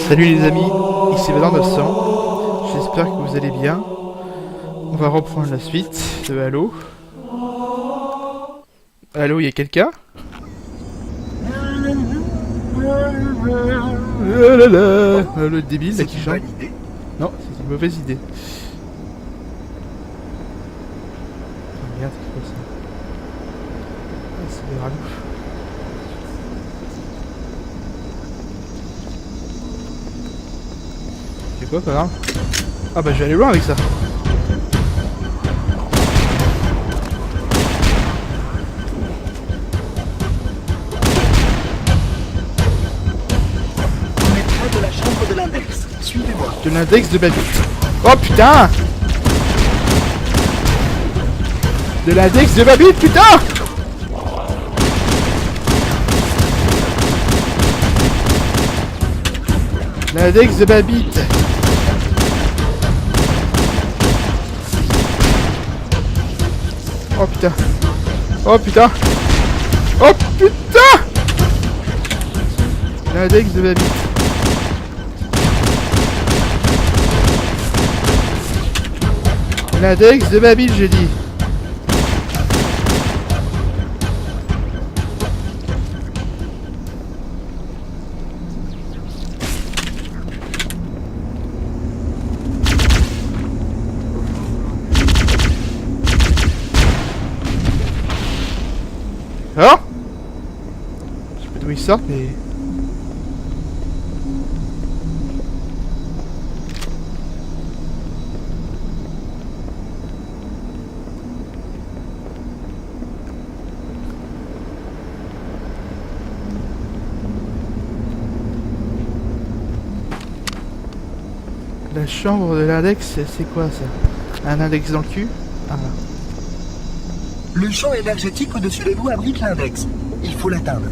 Salut les amis, ici Valor 900, j'espère que vous allez bien. On va reprendre la suite de Halo. Halo, il y a quelqu'un? Le débile là qui chante. Non, c'est une mauvaise idée. Oh merde, c'est quoi ça? Ah, c'est des raloufs. C'est quoi, connard? Ah bah je vais aller loin avec ça. On est près de la chambre de l'index. Suivez-moi. De l'index de Babel. Oh putain! De l'index de Babel, putain! L'index de Babit. Oh putain. Oh putain. Oh putain. L'index de Babit. L'index de Babit, j'ai dit. Oh! Je sais pas d'où ils sortent, mais... La chambre de l'index, c'est quoi ça? Un index dans le cul? Ah. Le champ énergétique au-dessus de nous abrite l'index. Il faut l'atteindre.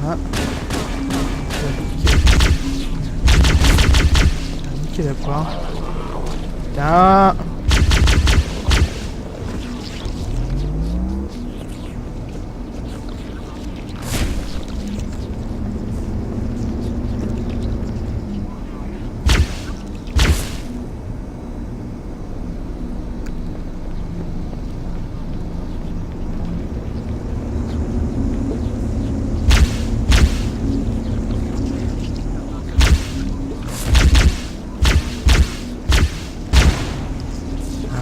Ah. Nickel la poire. Putain.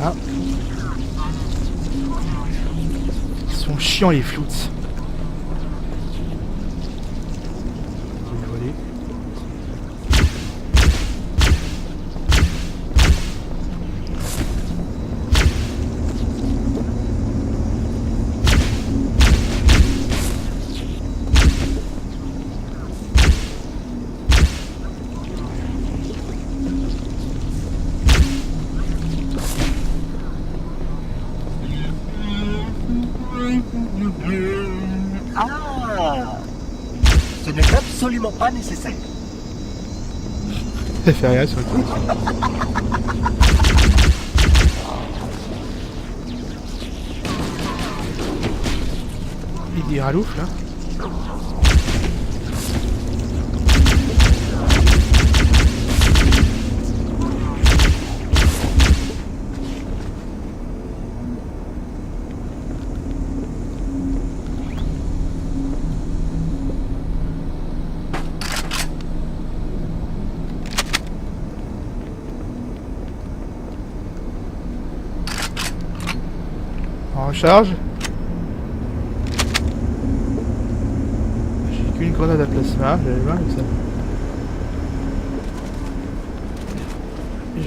Ah. Ils sont chiants les floots. Je vais voler. Ah! Ce n'est absolument pas nécessaire. Ça fait rien sur le coup. Il est ralouf là. En recharge. J'ai qu'une grenade à plasma, j'allais loin avec ça.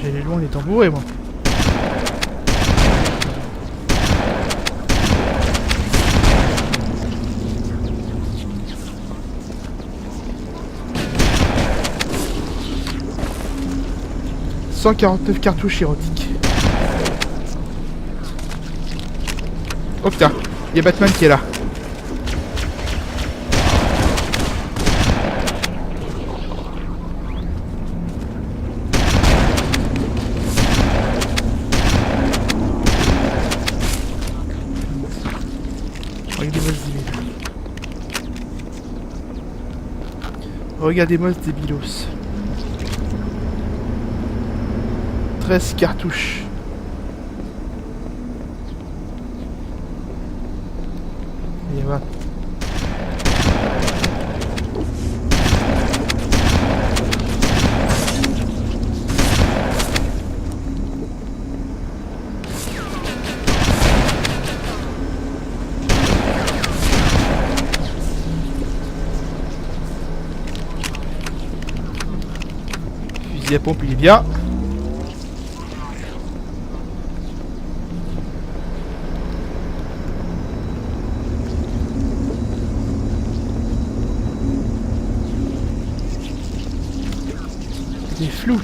J'allais loin les tambours et moi. « 149 cartouches érotiques. » Oh putain, il y a Batman qui est là. Regardez-moi ce débile. Regardez-moi ce débilos. 13 cartouches. Et voilà. Fusil à pompe, il est bien. Il est flou.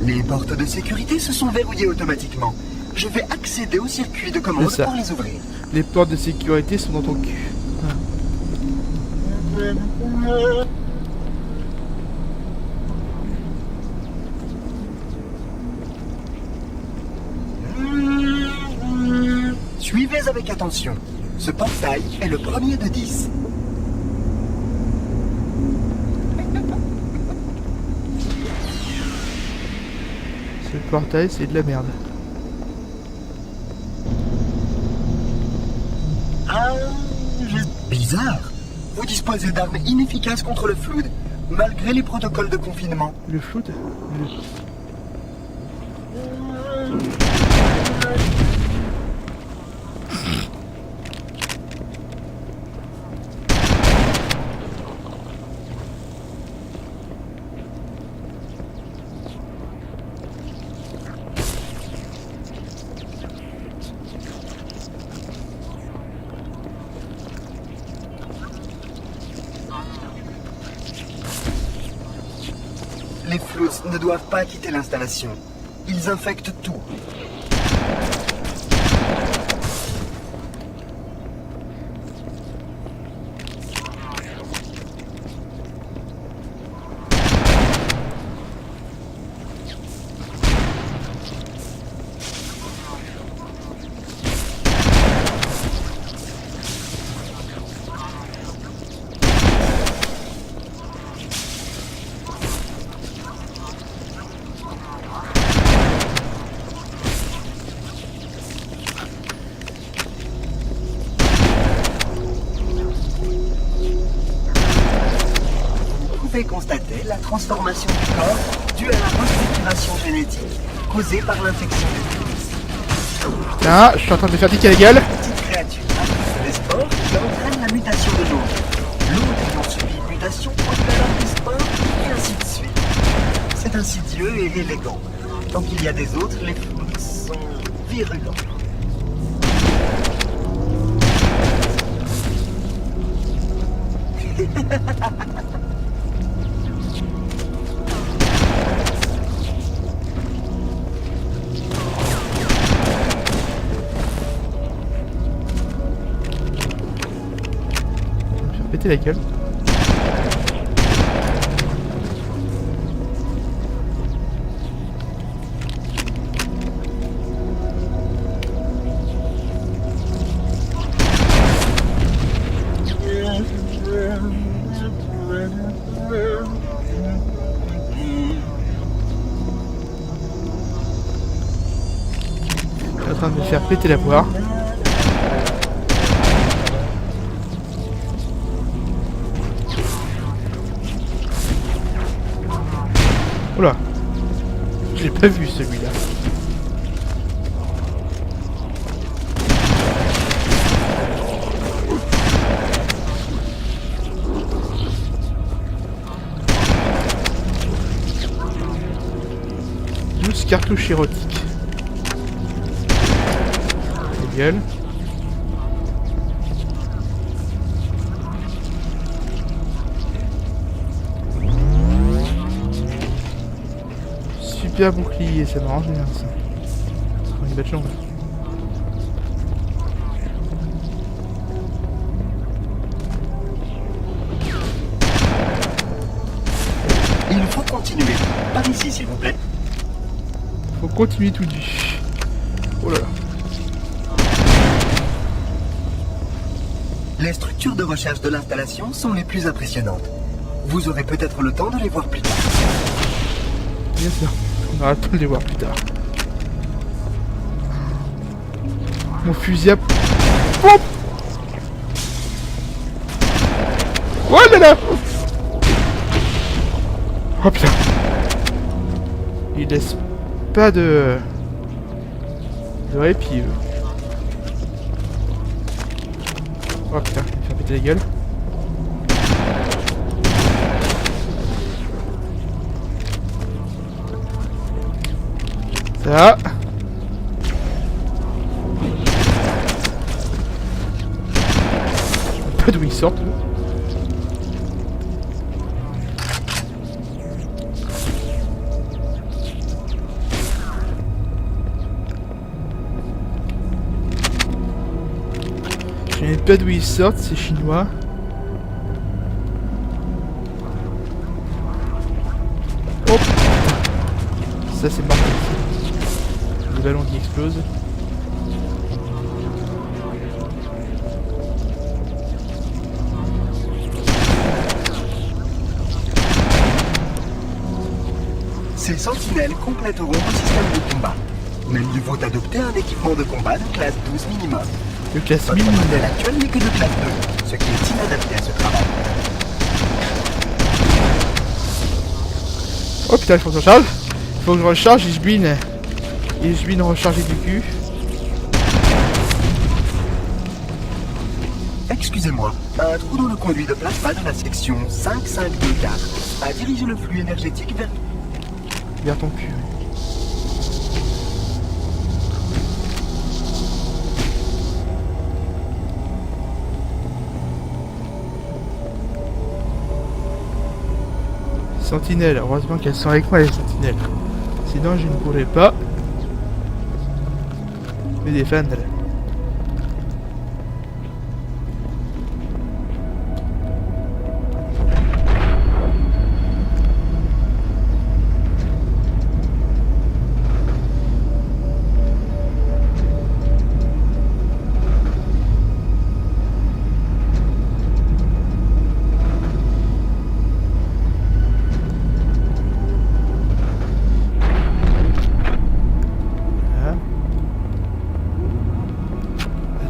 Les portes de sécurité se sont verrouillées automatiquement. Je vais accéder au circuit de commande C'est ça. pour les ouvrir. Les portes de sécurité sont dans ton cul. Suivez avec attention. Ce portail est le premier de 10. Ce portail, c'est de la merde. Bizarre. Vous disposez d'armes inefficaces contre le flood, malgré les protocoles de confinement. Le flood Les floods ne doivent pas quitter l'installation. Ils infectent tout. Vous pouvez constater la transformation du corps due à la restructuration génétique causée par l'infection du virus. Tiens, je suis en train de me faire piquer la gueule. Petite créature applique des spores qui entraînent la mutation de l'autre. L'autre ayant subi une mutation produit alors des spores et ainsi de suite. C'est insidieux et élégant. Tant qu'il y a des autres, les flux sont virulents. Je vais me faire péter la gueule. Je suis en train de me faire péter la poire. Oula, je l'ai pas vu celui-là. Cartouche érotique. Ta gueule. super bouclier, ça m'arrange bien ça. Ça sera une belle jambe. Il faut continuer. Par ici, s'il vous plaît. Faut continuer tout nu. Oh là là. Les structures de recherche de l'installation sont les plus impressionnantes. Vous aurez peut-être le temps de les voir plus tard. Bien sûr. On aura le temps de les voir plus tard. Mon fusil à... Hop. Oh là là. Oh putain. Il laisse pas de répit. Oh putain, il va faire péter la gueule. Ça. Je sais pas d'où ils sortent. Eux. Je sais pas d'où ils sortent, ces chinois. Oh. Ça c'est marqué. Des ballons qui explosent. Ces sentinelles compléteront le système de combat. Mais il vaut adopter un équipement de combat de classe 12 minimum. Le classe Votre 1000 modèle actuel n'est que de classe 2, ce qui est inadapté à ce travail. Oh putain, il faut que je recharge. Il faut que je recharge, et je bin rechargé du cul. Excusez-moi, un trou dans le conduit de plasma de la section 5524 a dirigé le flux énergétique Vers ton cul. Sentinelles, heureusement qu'elles sont avec moi les sentinelles. Sinon je ne pourrais pas me défendre.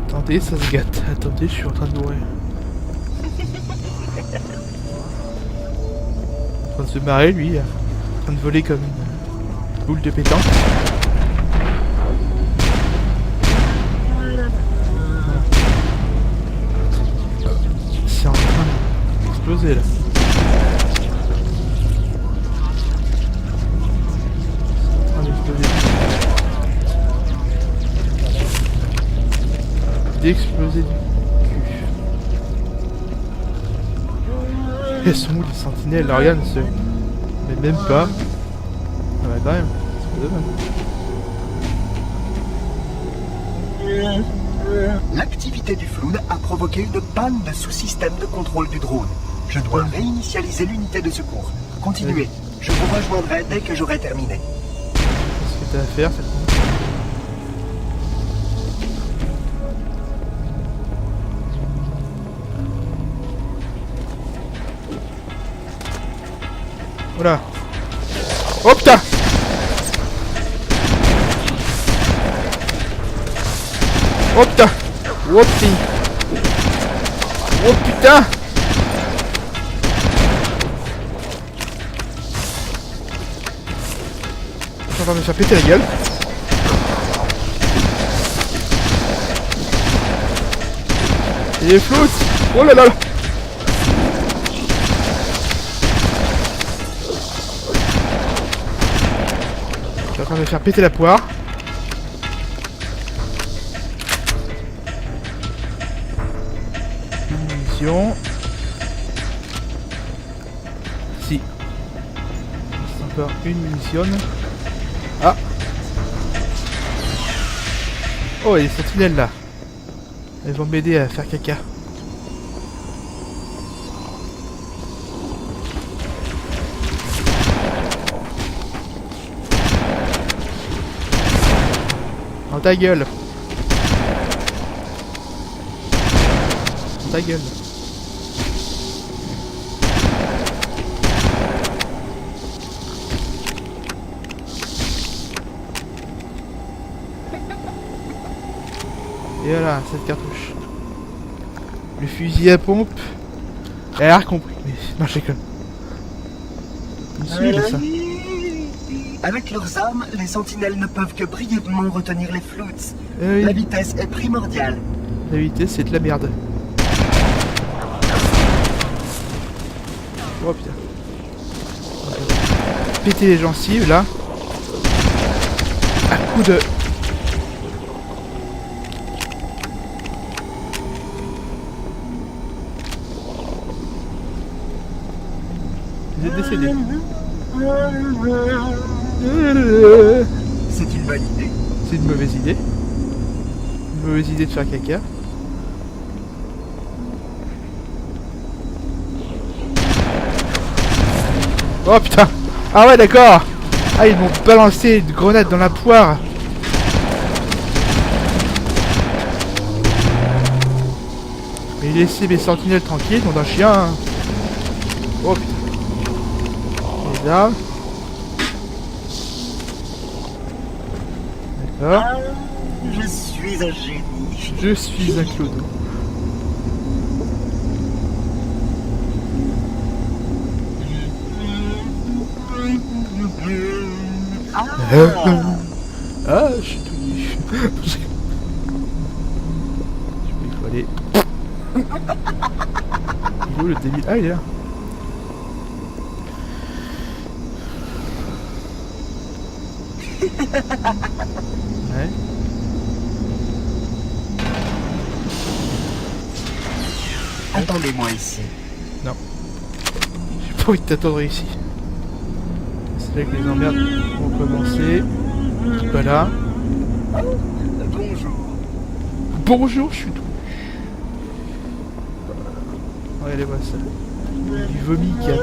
Attendez, ça se gâte. Attendez, je suis en train de mourir. En train de se marrer, lui. En train de voler comme une boule de pétanque. C'est en train d'exploser, là. C'est en train d'exploser. D'exploser du cul. Elles sont où les sentinelles? Là, regarde, mais même pas. Ah bah quand même, c'est pas dommage. L'activité du Flood a provoqué une panne de sous-système de contrôle du drone. Je dois réinitialiser l'unité de secours. Continuez. Je vous rejoindrai dès que j'aurai terminé. Qu'est-ce que t'as à faire, cette con? Voilà. Oh putain! Oh putain! Oh putain! Oh putain! Je suis en train de me faire péter la gueule. Et les flottes! Oh là là là! Je suis en train de me faire péter la poire. Une munition. Si. C'est encore une munition. Ah. Oh, il y a des sentinelles là. Elles vont m'aider à faire caca. Dans ta gueule. Dans ta gueule. Et voilà, cette cartouche. Le fusil à pompe. Elle a compris. Mais non, je déconne. Une suite, ça. Avec leurs armes, les sentinelles ne peuvent que brièvement retenir les floats. Oui. La vitesse est primordiale. La vitesse, c'est de la merde. Oh putain. Péter les gencives là. À coup de. Vous êtes décédé. C'est une bonne idée. C'est une mauvaise idée. Une mauvaise idée de faire caca. Oh putain. Ah ouais d'accord. Ah ils m'ont balancé une grenade dans la poire. Mais laissez mes sentinelles tranquilles, nom d'un chien. Oh putain. Les armes. D'accord. Ah, je suis un génie. Je suis un clodo. Ah, Ah, je suis tout nu. Il faut aller. Il est où le débile? Ah, il est là. Ouais. attendez-moi ici. Non. J'ai pas envie de t'attendre ici. C'est là que les emmerdes vont commencer. Pas là. Bonjour. Bonjour, je suis tout. Regardez-moi ça. Du vomi qui a.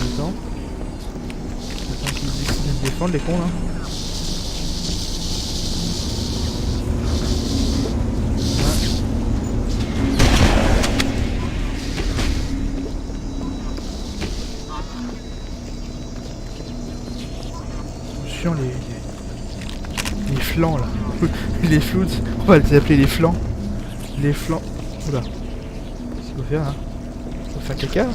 Attends. Attends qu'ils décident de me défendre, les cons là. Chiant les flancs là. Les floats, on va les appeler les flancs. Les flancs. Oula. Qu'est-ce qu'il faut faire là? Faut faire caca là.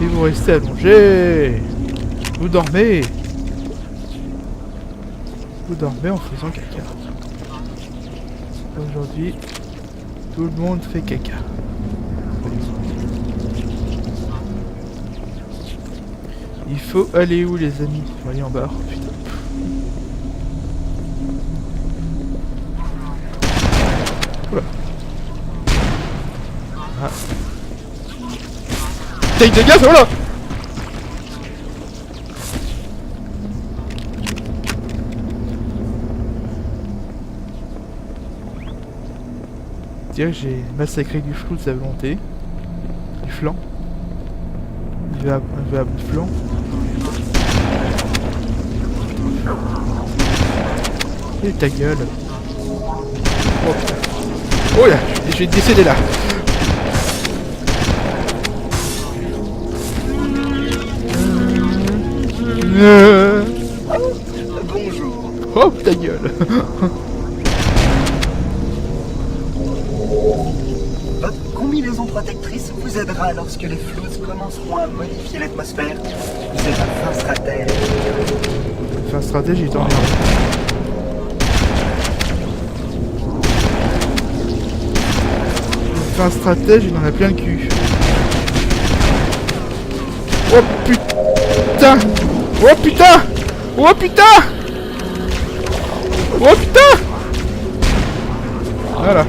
Et vous restez allongés. Vous dormez. Vous dormez en faisant caca. Aujourd'hui, tout le monde fait caca. Il faut aller où les amis? Il faut aller en bas. Oh, putain. Oula. Ah. Take de gaz, voilà. Je dirais que j'ai massacré du flou de sa volonté. Du flanc. Il va à bout de flanc. Et ta gueule. Oh putain. Oh là, je vais décéder là. Bonjour. Oh ta gueule. Votre combinaison protectrice vous aidera lorsque les floats commenceront à modifier l'atmosphère. Vous êtes un fin stratège. Fin stratégie, t'en Fin stratège, il en a plein le cul. Oh putain. Oh putain. Oh putain. Oh putain. Voilà.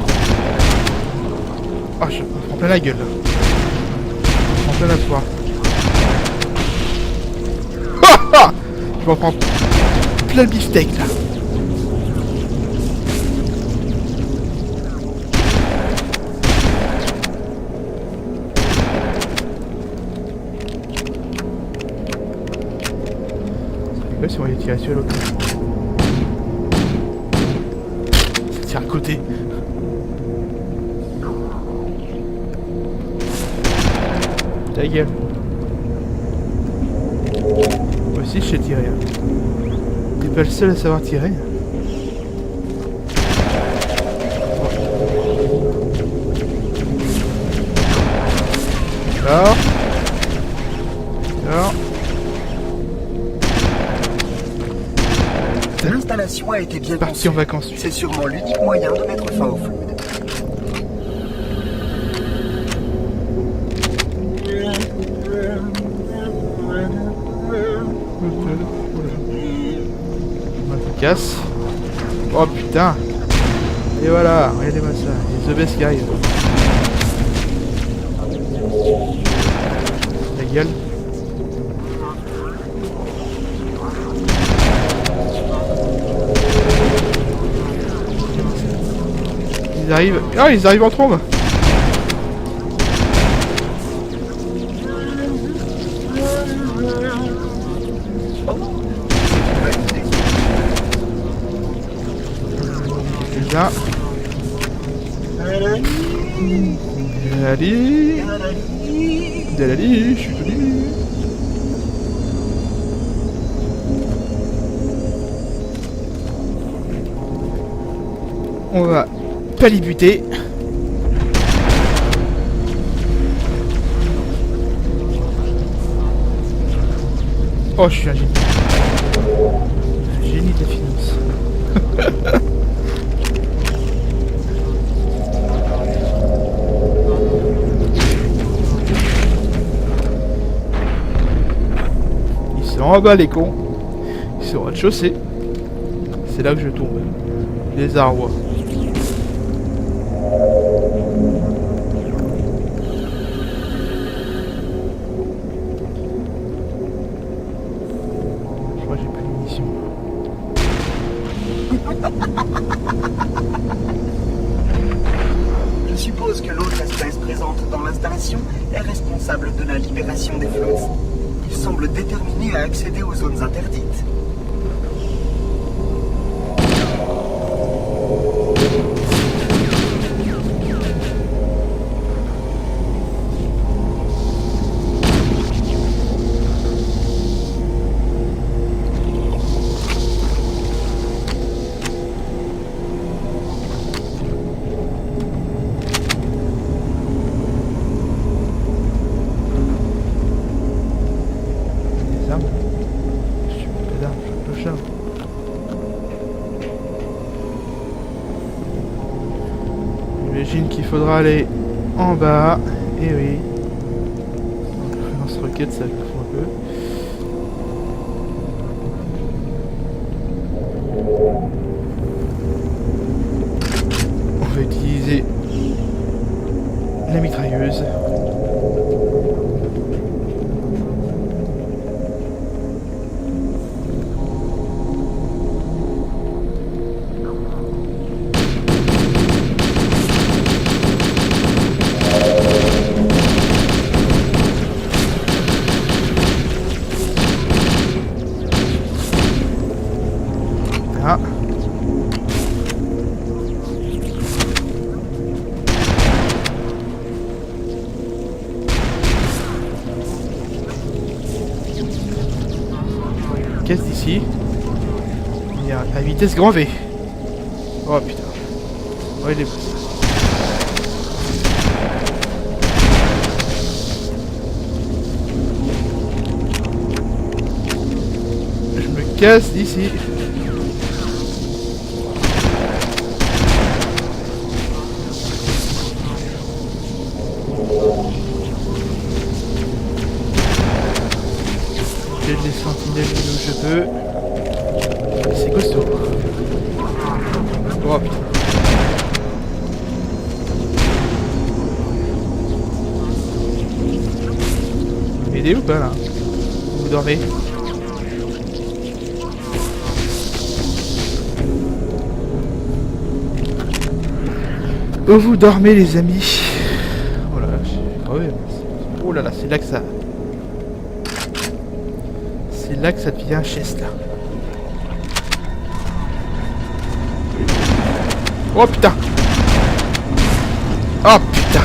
Ah, je me prends plein la gueule là. Je me prends plein la poire. Je m'en prends plein le beefsteak là. Je sais pas si on va les tirer dessus à l'autre. Ça tire à côté. Ta gueule. Moi aussi je sais tirer. T'es pas le seul à savoir tirer. Alors. L'installation a été bien Parti en conçue. vacances. C'est sûrement l'unique moyen de mettre fin au fluide. On casse. Oh putain. Et voilà, regardez-moi ça. Les obèses qui arrivent. La gueule. Ils arrivent. Ah, ils arrivent en trombe. Là. Allez. Allez, je suis venu. On va pas les buter. Oh, je suis un génie. Un génie de la finance. Ils sont en bas, les cons. Ils sont au rez-de-chaussée. C'est là que je tombe. Les arrois. Je crois que j'ai plus de munitions. Je suppose que l'autre espèce présente dans l'installation est responsable de la libération des flots. Il semble déterminé à accéder aux zones interdites. Des armes. Je suis pas d'armes, je suis un peu cher. J'imagine qu'il faudra aller en bas. Et oui. Lance-roquette, ça le fout un peu. On va utiliser la mitrailleuse. Ah. Caisse d'ici. Il y a la vitesse grand V. Oh putain. Oh il est beau. Je me casse d'ici. J'ai les sentinelles où je peux. C'est costaud. Oh putain. idée ou pas là? Vous dormez? Oh, vous dormez les amis. Oh là là, j'ai crevé. Oh là là, c'est là que ça... C'est là que ça devient un chest là. Oh putain. Oh putain.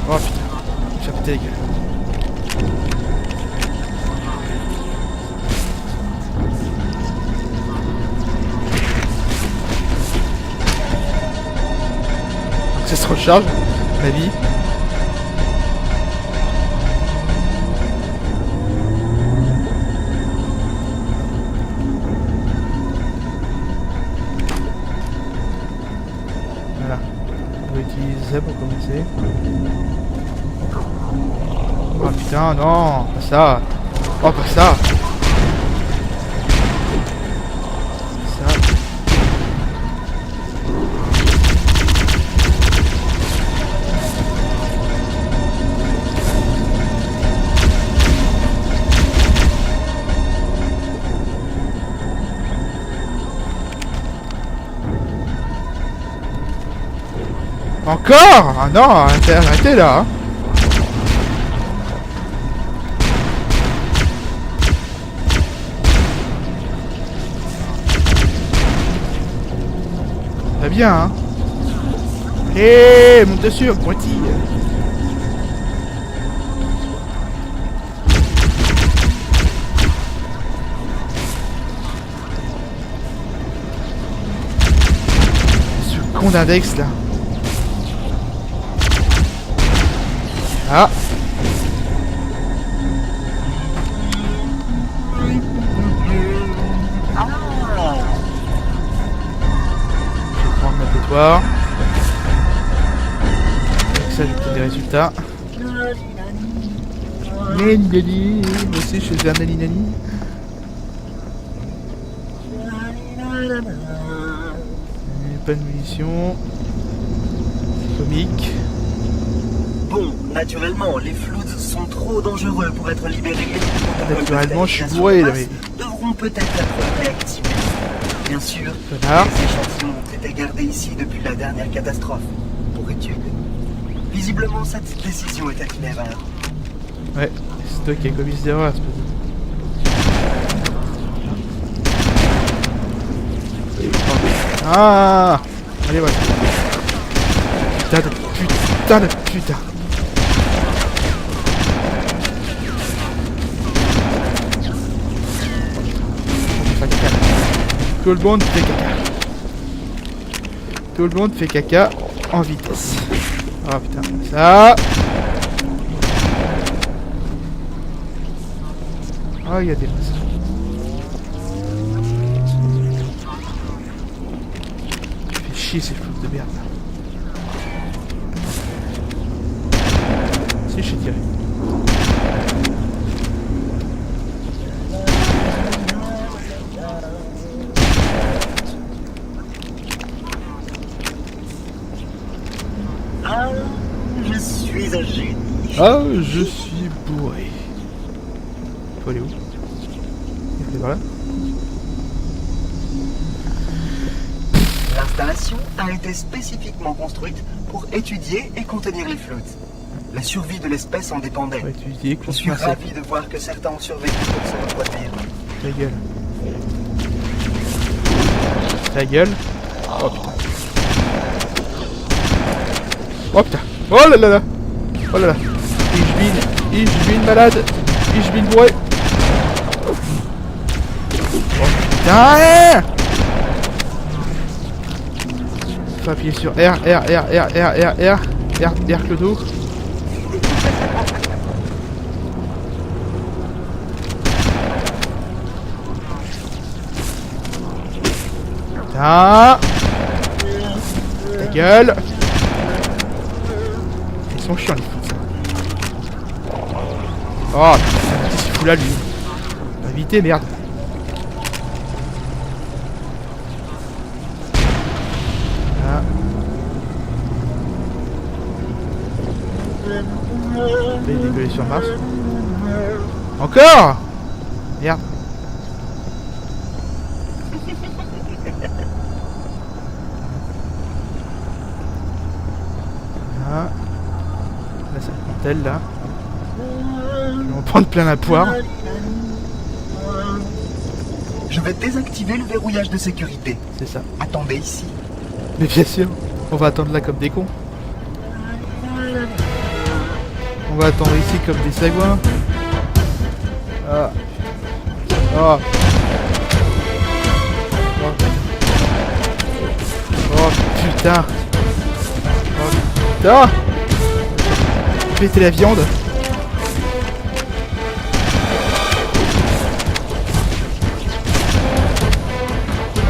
Oh putain. J'ai pété les gueules. Donc ça se recharge, ma vie. Voilà. On va utiliser ça pour commencer. Oh putain, non, pas ça. Oh, pas ça. Ça. Encore? Ah non, arrêtez là. Hein. Très bien, hein. Hé, monte dessus, moitié. Ce con d'index là. Ah. Voir. Avec ça, je vais obtenir des résultats. Nani, moi aussi, je faisais un nani nani. Pas de munitions. C'est comique. Bon, naturellement, les floods sont trop dangereux pour être libérés. Naturellement, je suis bourré, là, mais... Devront peut-être être réactivés. Bien sûr, Connard. les échantillons ont été gardés ici depuis la dernière catastrophe, pour étude. Visiblement, cette décision était une erreur. Ouais, c'est toi qui as commis cette erreur, espèce de... Ah. Allez, voilà. Putain de putain. Tout le monde fait caca. Tout le monde fait caca en vitesse. Oh putain, ça. Oh, il y a des masses. Fait chier ces flots de merde. Si, je sais tirer. Ah, je suis un génie. Ah, je suis bourré. Faut aller où? Il faut aller par là. L'installation a été spécifiquement construite pour étudier et contenir les floods. La survie de l'espèce en dépendait. Ouais, tu dis Je suis ravi de voir que certains ont survécu pour se reproduire. Ta gueule. Ta gueule. Oh putain. Oh putain. Oh là là là. Oh là là. Ich bin malade. Ich bin bourré. Oh putain. Faut appuyer sur R, Clodo. Putain. Ta gueule. Ils sont chiants les fous. Oh putain, qu'est-ce qu'il fout là lui? Va éviter, merde. Ah. il est dégueulé sur Mars. Encore. Merde. Là. Là, c'est un mortel, là. Je vais en prendre plein la poire. Je vais désactiver le verrouillage de sécurité. C'est ça. Attendez ici. Mais bien sûr, on va attendre là comme des cons. On va attendre ici comme des sagouins. Ah. Oh. Oh putain. Oh putain. Péter la viande.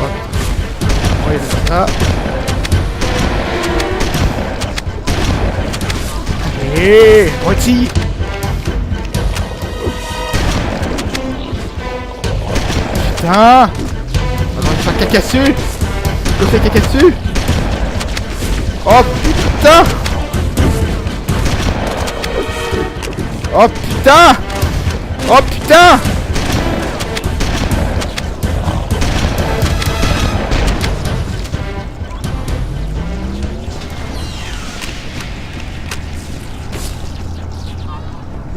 Oh, il est là. Allez, rôti. Putain. On va faire caca dessus. Je fais caca dessus. Oh putain. Oh putain. Oh putain.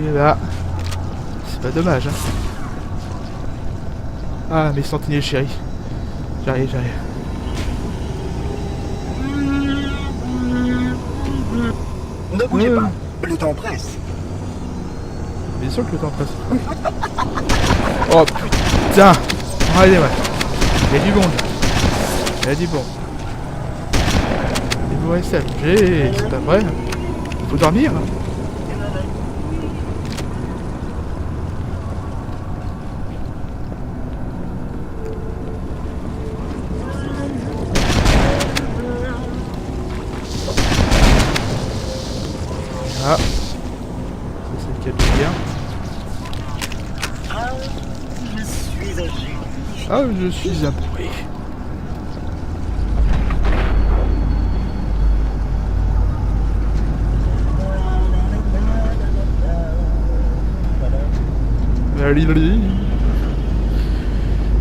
Et là, c'est pas dommage, hein. Ah, mes sentinelles chéris. J'arrive. Ne bougez pas, le temps presse. Bien sûr que le temps passe. Oh putain. Allez, ouais. Il y a du bon. Il y a du bon. Les beaux SMG, c'est pas vrai. Faut dormir. Ah, ça c'est le cas de bien. Ah, je suis un génie. Ah, je suis un bruit.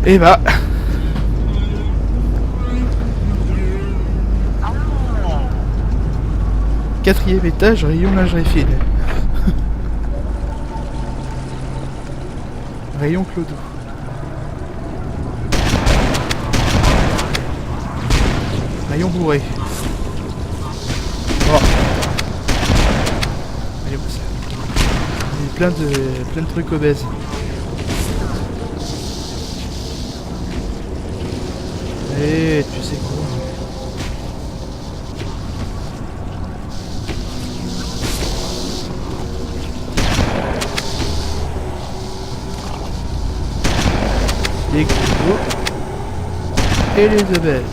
Et bah. Quatrième étage, rayon lingerie fine. Rayon Clodo. Rayon bourré. Oh. Allez, où ça ? Il y a plein de trucs obèses. Et tu sais quoi ? Les gros et les obèses.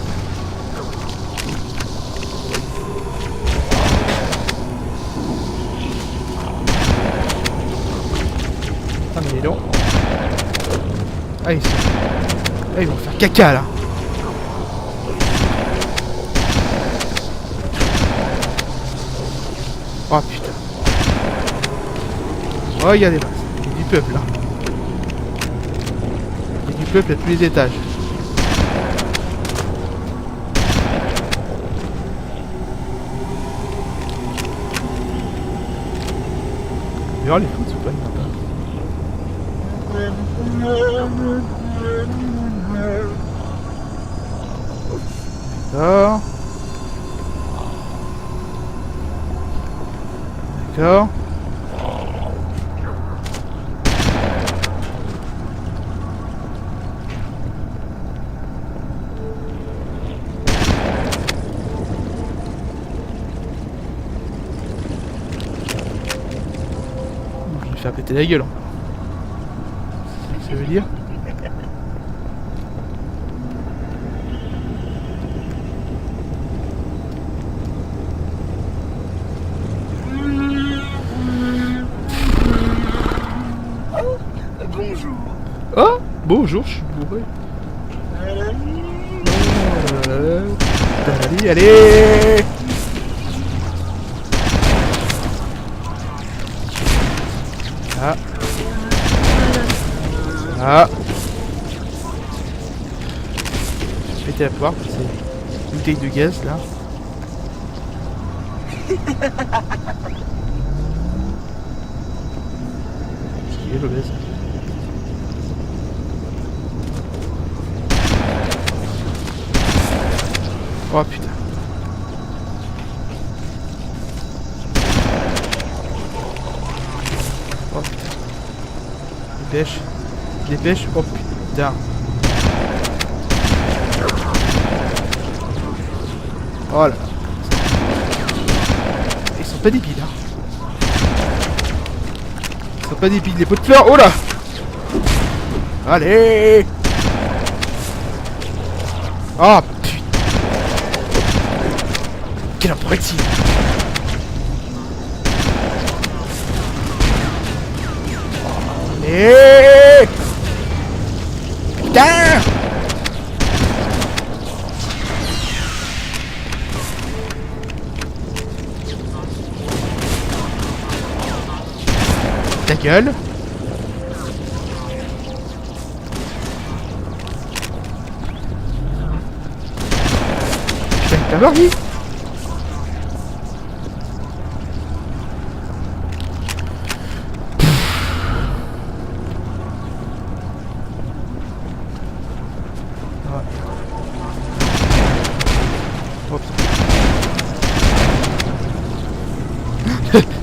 Ah mais il est long. Ah ils vont faire caca là. Oh putain. Oh regardez là. Il y a du peuple là. Il y a du peuple à tous les étages. D'ailleurs les fous c'est pas une D'accord. D'accord. Je vais faire péter la gueule. C'est ce que ça veut dire. Bonjour. Oh, bonjour, je suis bourré. Allez, allez. Ah. Péter la poire, c'est une bouteille de gaz là. Ce qui est le gaz. Oh putain. Oh putain. Dépêche. Dépêche. Oh putain. Oh là là. Ils sont pas débiles hein. Ils sont pas débiles les pots de fleurs. Oh là. Allez. Oh putain. Quel abruti. Allez. Putain. Ta gueule. Putain, t'as mort lui.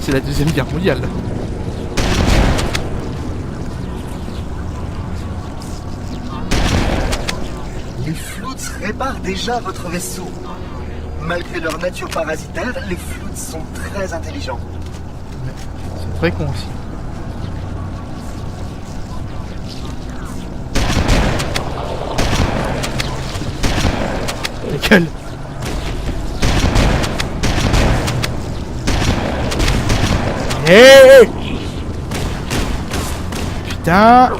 C'est la Deuxième Guerre mondiale. Les Floats réparent déjà votre vaisseau. Malgré leur nature parasitaire, les Floats sont très intelligents. C'est très con aussi. Ta gueule. Hey. Putain.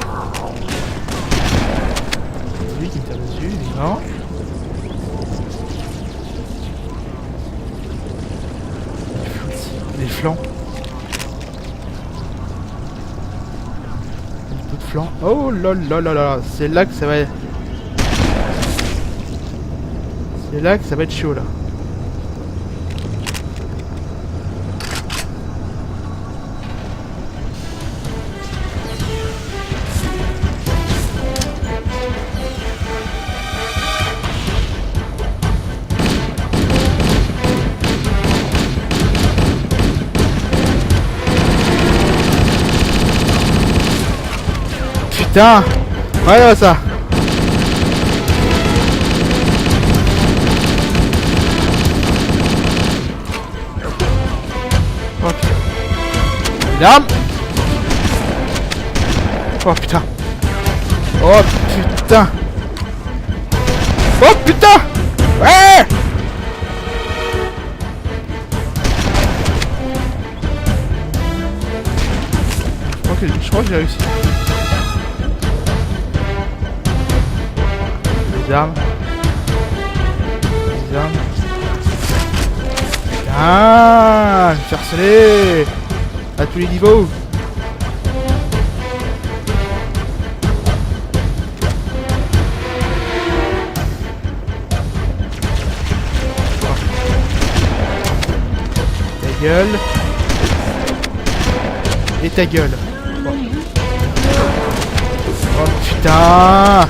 C'est lui qui me tire dessus, évidemment. Les flancs. Un peu de flanc. Oh là là là là. C'est là que ça va être... C'est là que ça va être chaud là. Putain. Voilà ça. Oh putain. L'arme. Oh putain. Oh putain. Oh putain. Ouais. Je crois que j'ai réussi. Les armes. Les armes. Ah, me faire harceler à tous les niveaux. Ta gueule. Et ta gueule. Oh, oh putain.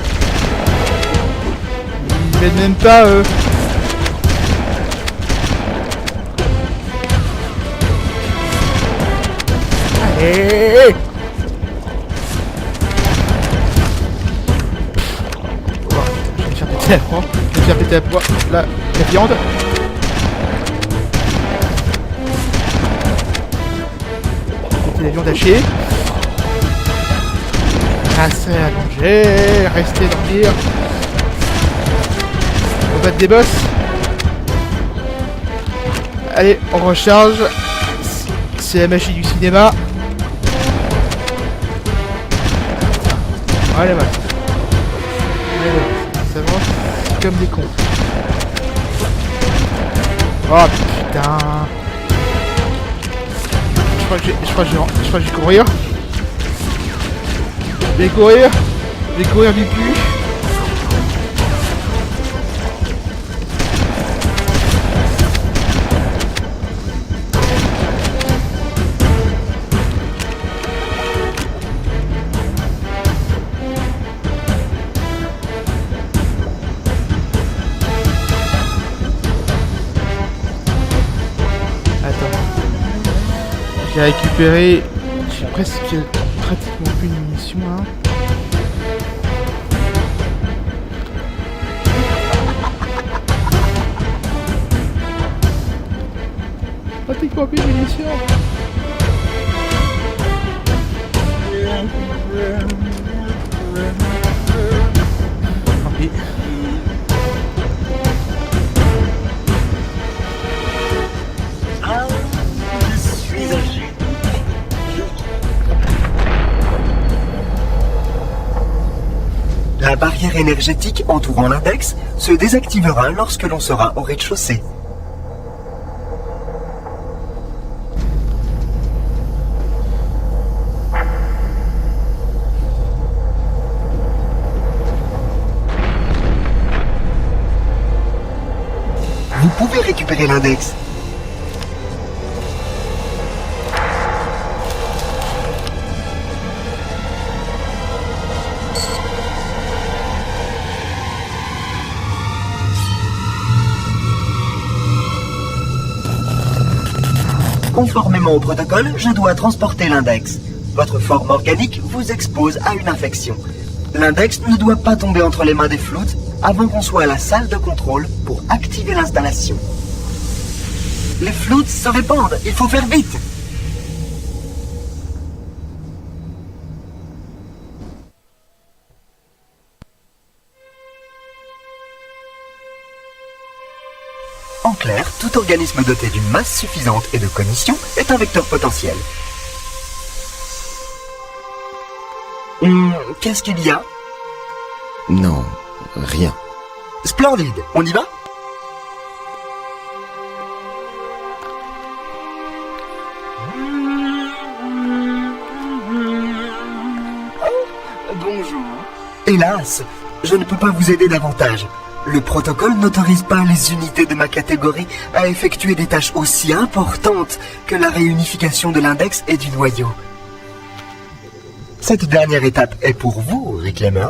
Ils m'aident même pas eux. Allez. Oh, je vais me faire péter la proie. Je vais me faire péter la proie. La viande. Péter la viande hachée. Assez à manger. Rester dormir. On va battre des boss. Allez, on recharge. C'est la magie du cinéma. Allez, voilà. Ça avance comme des cons. Oh putain. Je crois que je vais courir. Je vais courir. Je vais courir du cul. J'ai récupéré, j'ai pratiquement plus de munitions là. Pratiquement plus de munitions. Tant pis. La barrière énergétique entourant l'index se désactivera lorsque l'on sera au rez-de-chaussée. Vous pouvez récupérer l'index. Conformément au protocole, je dois transporter l'index. Votre forme organique vous expose à une infection. L'index ne doit pas tomber entre les mains des floutes avant qu'on soit à la salle de contrôle pour activer l'installation. Les floutes se répandent, il faut faire vite. En clair, tout organisme doté d'une masse suffisante et de cognition est un vecteur potentiel. Qu'est-ce qu'il y a? Non, rien. Splendide, on y va? Oh, bonjour. Hélas, je ne peux pas vous aider davantage. Le protocole n'autorise pas les unités de ma catégorie à effectuer des tâches aussi importantes que la réunification de l'index et du noyau. Cette dernière étape est pour vous, Reclaimer.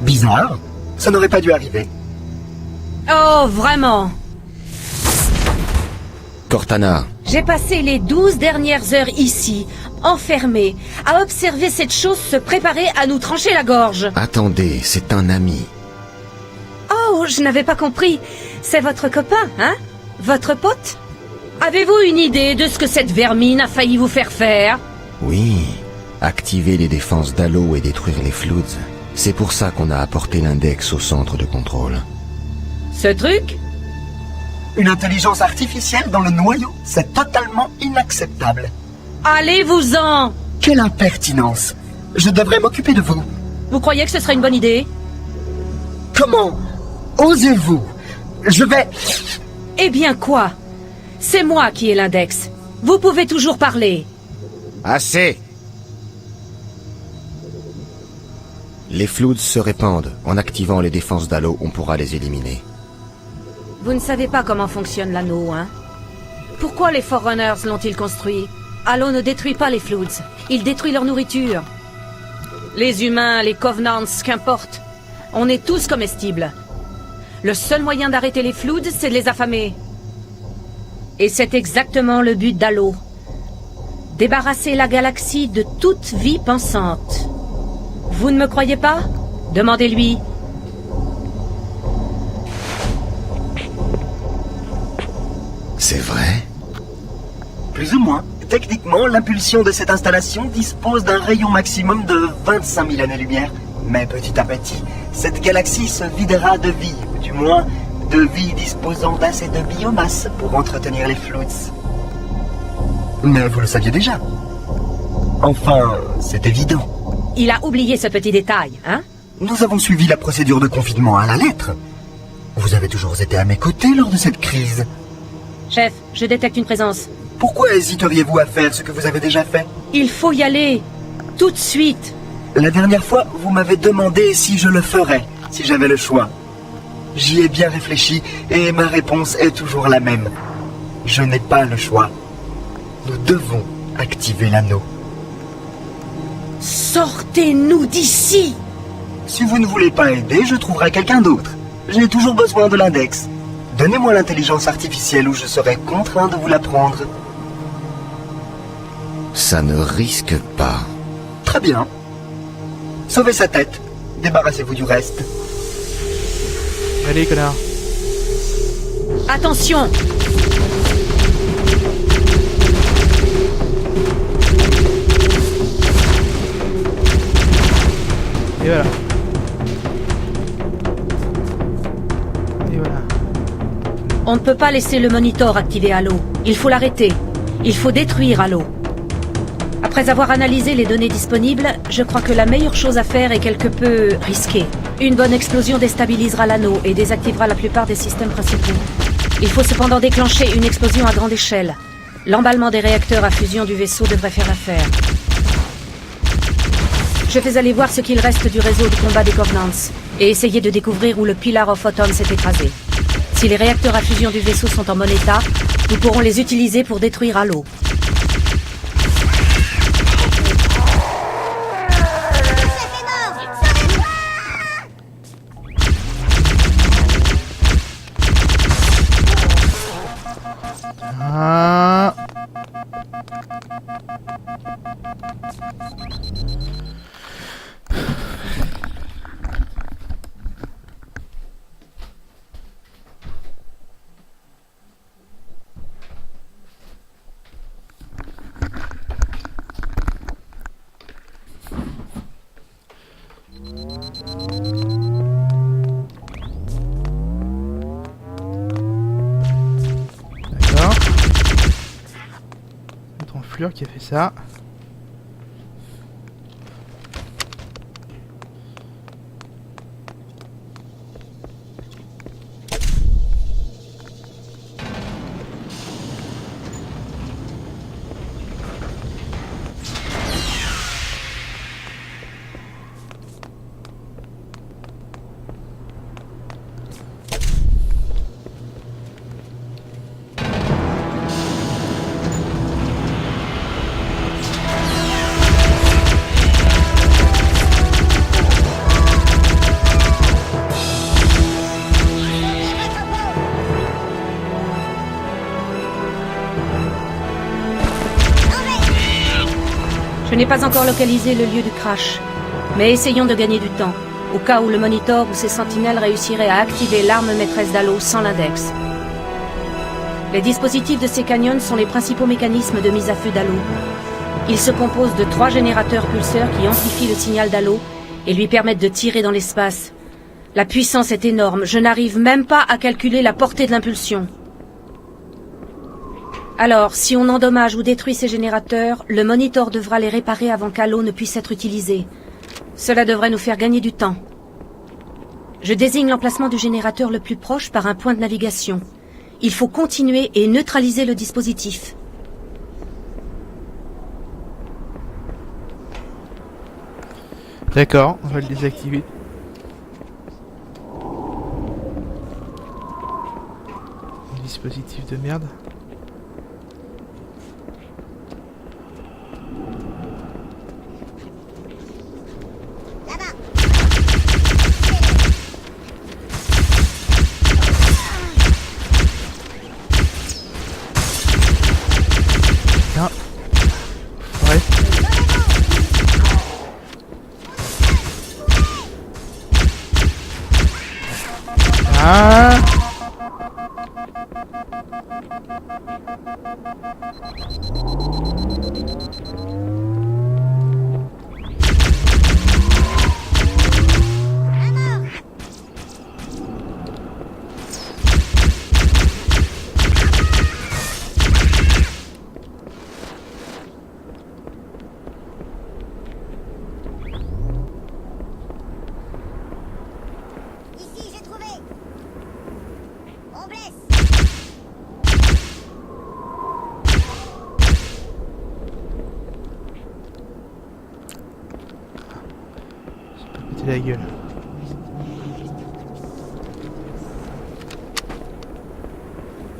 Bizarre, ça n'aurait pas dû arriver. Oh, vraiment? Cortana, J'ai passé les 12 dernières heures ici, enfermée, à observer cette chose se préparer à nous trancher la gorge. attendez, c'est un ami. Oh, je n'avais pas compris. C'est votre copain, hein? Votre pote? Avez-vous une idée de ce que cette vermine a failli vous faire faire? Oui, activer les défenses d'Halo et détruire les Floods. C'est pour ça qu'on a apporté l'index au centre de contrôle. Ce truc? Une intelligence artificielle dans le noyau, c'est totalement inacceptable. Allez-vous-en! Quelle impertinence! Je devrais m'occuper de vous. Vous croyez que ce serait une bonne idée? Comment osez-vous? Je vais... Eh bien quoi? C'est moi qui ai l'index. Vous pouvez toujours parler. Assez! Les Floods se répandent. En activant les défenses d'Halo, on pourra les éliminer. Vous ne savez pas comment fonctionne l'anneau, hein? Pourquoi les Forerunners l'ont-ils construit? Halo ne détruit pas les Floods. Il détruit leur nourriture. Les humains, les Covenants, qu'importe. On est tous comestibles. Le seul moyen d'arrêter les Floods, c'est de les affamer. Et c'est exactement le but d'Halo. Débarrasser la galaxie de toute vie pensante. Vous ne me croyez pas? Demandez-lui. C'est vrai? Plus ou moins. Techniquement, l'impulsion de cette installation dispose d'un rayon maximum de 25 000 années-lumière. Mais petit à petit, cette galaxie se videra de vie, ou du moins de vie disposant d'assez de biomasse pour entretenir les Floods. Mais vous le saviez déjà. Enfin, c'est évident. Il a oublié ce petit détail, hein? Nous avons suivi la procédure de confinement à la lettre. Vous avez toujours été à mes côtés lors de cette crise. Chef, je détecte une présence. Pourquoi hésiteriez-vous à faire ce que vous avez déjà fait? Il faut y aller. Tout de suite. La dernière fois, vous m'avez demandé si je le ferais, si j'avais le choix. J'y ai bien réfléchi et ma réponse est toujours la même. Je n'ai pas le choix. Nous devons activer l'anneau. Sortez-nous d'ici! Si vous ne voulez pas aider, je trouverai quelqu'un d'autre. J'ai toujours besoin de l'index. Donnez-moi l'intelligence artificielle ou je serai contraint de vous la prendre. Ça ne risque pas. Très bien. Sauvez sa tête. Débarrassez-vous du reste. Allez, connard. Attention! Et voilà. Et voilà. On ne peut pas laisser le monitor activer Halo. Il faut l'arrêter. Il faut détruire Halo. Après avoir analysé les données disponibles, je crois que la meilleure chose à faire est quelque peu risquée. Une bonne explosion déstabilisera l'anneau et désactivera la plupart des systèmes principaux. Il faut cependant déclencher une explosion à grande échelle. L'emballement des réacteurs à fusion du vaisseau devrait faire l'affaire. Je vais aller voir ce qu'il reste du réseau de combat des Covenants et essayer de découvrir où le Pillar of Autumn s'est écrasé. Si les réacteurs à fusion du vaisseau sont en bon état, nous pourrons les utiliser pour détruire Halo. Ah. D'accord. Notre enflure qui a fait ça. Je n'ai pas encore localisé le lieu du crash, mais essayons de gagner du temps, au cas où le monitor ou ses sentinelles réussiraient à activer l'arme maîtresse d'Halo sans l'index. Les dispositifs de ces canyons sont les principaux mécanismes de mise à feu d'Halo. Ils se composent de 3 générateurs pulseurs qui amplifient le signal d'Halo et lui permettent de tirer dans l'espace. La puissance est énorme, je n'arrive même pas à calculer la portée de l'impulsion. Alors, si on endommage ou détruit ces générateurs, le monitor devra les réparer avant qu'Halo ne puisse être utilisé. Cela devrait nous faire gagner du temps. Je désigne l'emplacement du générateur le plus proche par un point de navigation. Il faut continuer et neutraliser le dispositif. D'accord, on va le désactiver. Dispositif de merde. Ouais. Ah. péter la gueule.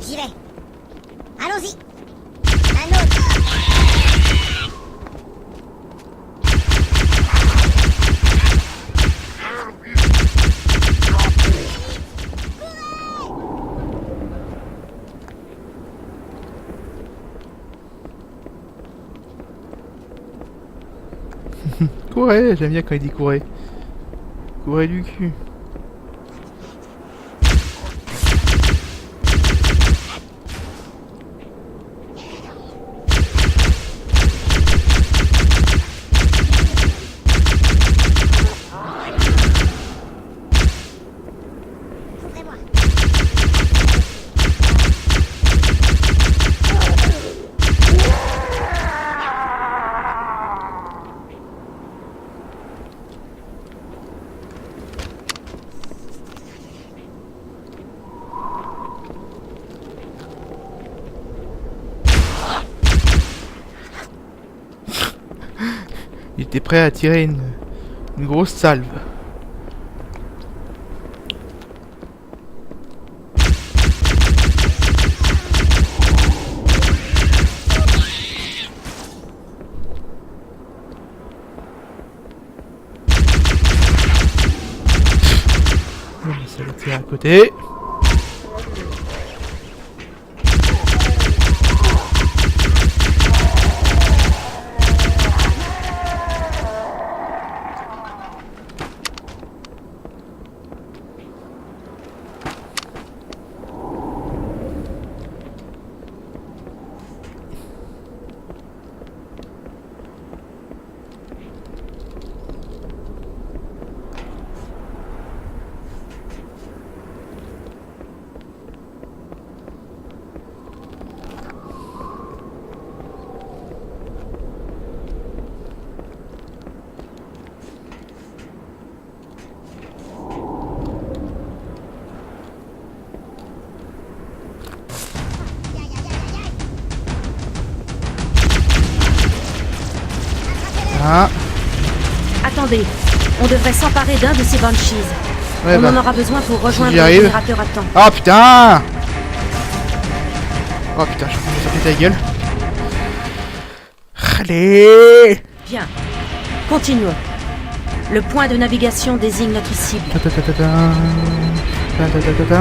J'y vais. Allons-y. Un autre. Courez, j'aime bien quand il dit courez. Courez du cul. Ouvrez-moi. Il était prêt à tirer une grosse salve. Bon, ça va tirer à côté. Ah, Attendez, on devrait s'emparer d'un de ces Banshees. ouais, On bah. en aura besoin pour rejoindre j'y le arrive. générateur à temps. Oh putain! Oh putain, je suis en train de péter la gueule. Allez! Bien. Continuons. Le point de navigation désigne notre cible. Ta-ta-ta-ta-ta. Ta-ta-ta-ta-ta.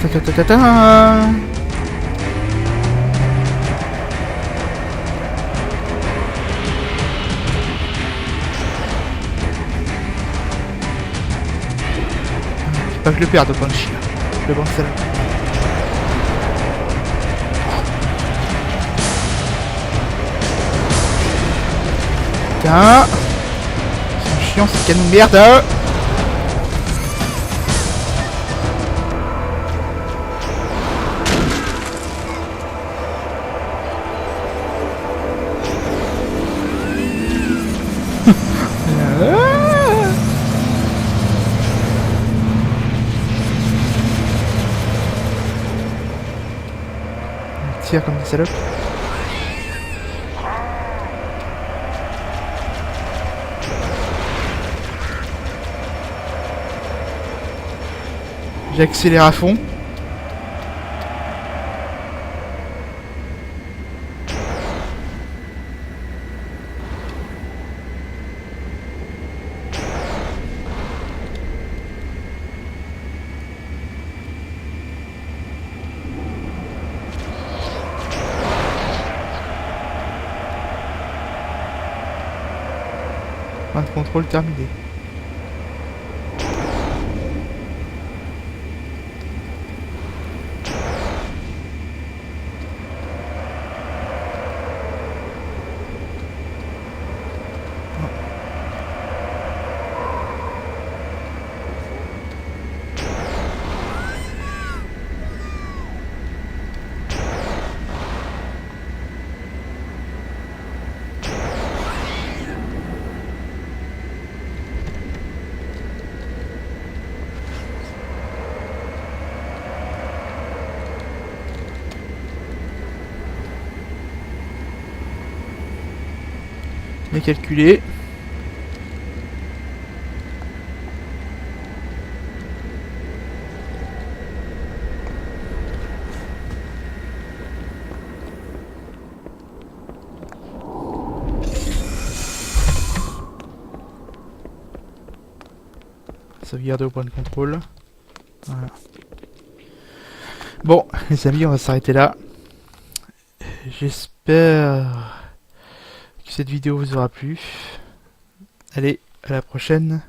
Ta-ta-ta-ta-ta. Faut pas que je le perde au Banshee là. Le bon salaud. Putain. C'est chiant ces canons de merde. On tire comme des salopes. J'accélère à fond. Point de contrôle terminé. Bien calculé. sauvegarder au point de contrôle. Voilà. Bon, les amis, on va s'arrêter là. J'espère que cette vidéo vous aura plu. Allez, à la prochaine.